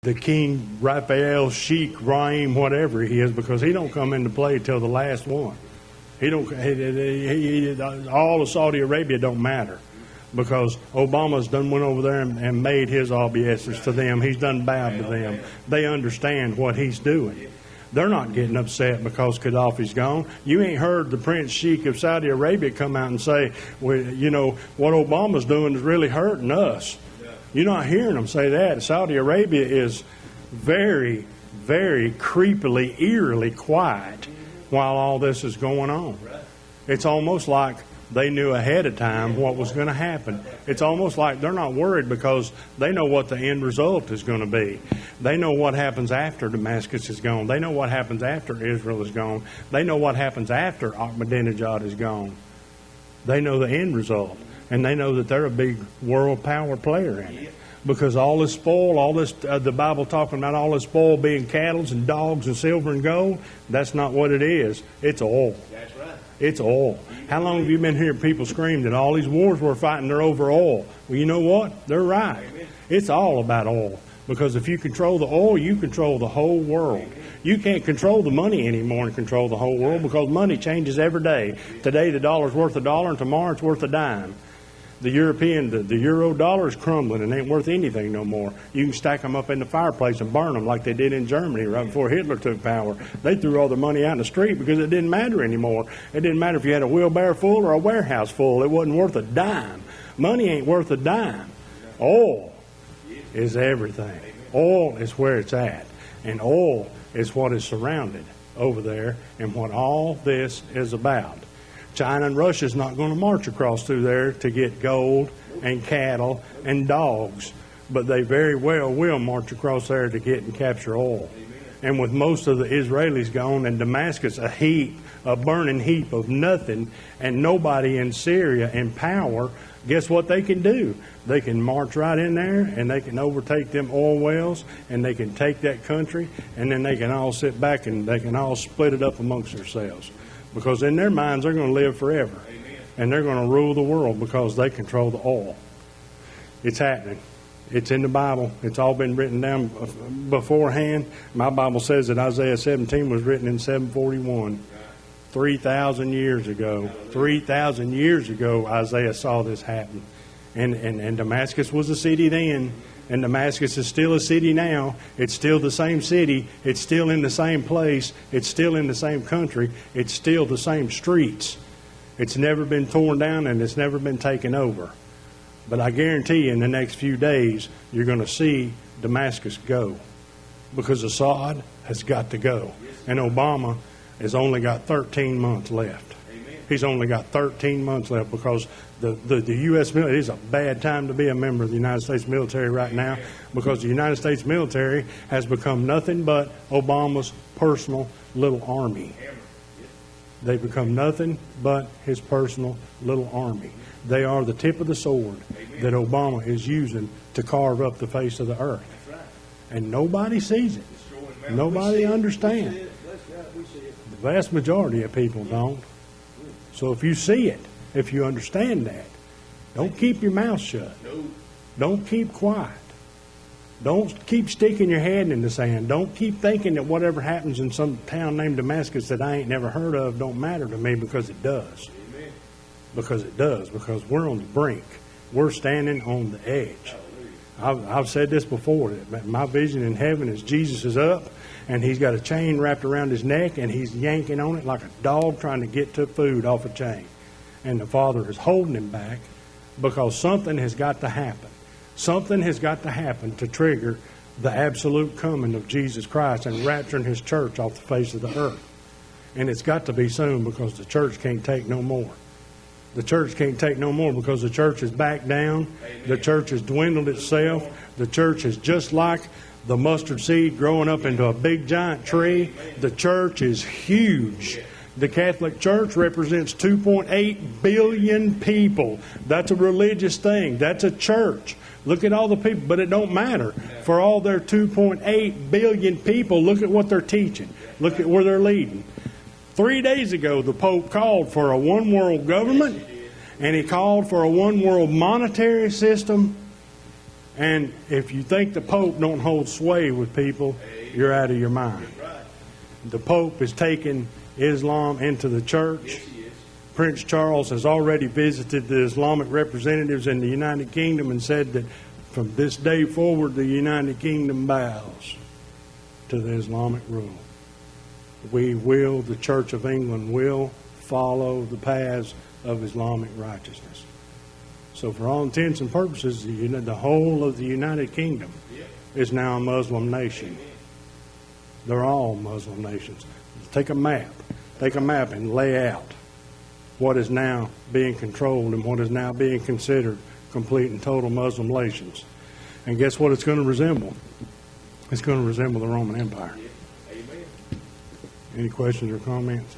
the King Raphael, Sheikh, Raim, whatever he is, because he don't come into play till the last one. He don't. All of Saudi Arabia don't matter, because Obama's done went over there and made his obeisance to them. He's done bowed to them. They understand what he's doing. They're not getting upset because Gaddafi's gone. You ain't heard the Prince Sheikh of Saudi Arabia come out and say, well, you know, what Obama's doing is really hurting us. You're not hearing them say that. Saudi Arabia is very, very creepily, eerily quiet while all this is going on. It's almost like they knew ahead of time what was going to happen. It's almost like they're not worried because they know what the end result is going to be. They know what happens after Damascus is gone. They know what happens after Israel is gone. They know what happens after Ahmadinejad is gone. They know the end result. And they know that they're a big world power player in it. Because all this spoil, all this, the Bible talking about all this spoil being cattle and dogs and silver and gold, that's not what it is. It's oil. That's right. It's oil. How long have you been hearing people scream that all these wars we're fighting are over oil? Well, you know what? They're right. It's all about oil. Because if you control the oil, you control the whole world. You can't control the money anymore and control the whole world, because money changes every day. Today the dollar's worth $1 and tomorrow it's worth a dime. The euro dollar is crumbling and ain't worth anything no more. You can stack them up in the fireplace and burn them like they did in Germany right before Hitler took power. They threw all their money out in the street because it didn't matter anymore. It didn't matter if you had a wheelbarrow full or a warehouse full. It wasn't worth a dime. Money ain't worth a dime. Oil is everything. Oil is where it's at. And oil is what is surrounded over there and what all this is about. China and Russia is not going to march across through there to get gold and cattle and dogs, but they very well will march across there to get and capture oil. And with most of the Israelis gone and Damascus a burning heap of nothing, and nobody in Syria in power, guess what they can do? They can march right in there and they can overtake them oil wells and they can take that country, and then they can all sit back and they can all split it up amongst themselves. Because in their minds, they're going to live forever. Amen. And they're going to rule the world because they control the oil. It's happening. It's in the Bible. It's all been written down beforehand. My Bible says that Isaiah 17 was written in 741. 3,000 years ago. 3,000 years ago, Isaiah saw this happen. And Damascus was a city then. And Damascus is still a city now. It's still the same city. It's still in the same place. It's still in the same country. It's still the same streets. It's never been torn down and it's never been taken over. But I guarantee you in the next few days, you're going to see Damascus go. Because Assad has got to go. And Obama has only got 13 months left. He's only got 13 months left because the U.S. military, it is a bad time to be a member of the United States military right now, because the United States military has become nothing but Obama's personal little army. They've become nothing but his personal little army. They are the tip of the sword that Obama is using to carve up the face of the earth. And nobody sees it. Nobody understands. The vast majority of people don't. So if you see it, if you understand that, don't keep your mouth shut. Don't keep quiet. Don't keep sticking your head in the sand. Don't keep thinking that whatever happens in some town named Damascus that I ain't never heard of don't matter to me, because it does. Because it does. Because we're on the brink. We're standing on the edge. I've said this before, that my vision in heaven is Jesus is up, and he's got a chain wrapped around his neck, and he's yanking on it like a dog trying to get to food off a chain. And the Father is holding him back because something has got to happen. Something has got to happen to trigger the absolute coming of Jesus Christ and rapturing his church off the face of the earth. And it's got to be soon, because the church can't take no more. The church can't take no more because the church is back down. Amen. The church has dwindled itself. The church is just like the mustard seed growing up into a big giant tree. The church is huge. The Catholic Church represents 2.8 billion people. That's a religious thing. That's a church. Look at all the people, but it don't matter. For all their 2.8 billion people, look at what they're teaching. Look at where they're leading. 3 days ago, the Pope called for a one-world government, and he called for a one-world monetary system. And if you think the Pope don't hold sway with people, you're out of your mind. The Pope is taking Islam into the church. Prince Charles has already visited the Islamic representatives in the United Kingdom and said that from this day forward, the United Kingdom bows to the Islamic rule. The Church of England will follow the paths of Islamic righteousness. So for all intents and purposes, the whole of the United Kingdom is now a Muslim nation. They're all Muslim nations. Take a map and lay out what is now being controlled and what is now being considered complete and total Muslim nations. And guess what it's going to resemble? It's going to resemble the Roman Empire. Any questions or comments?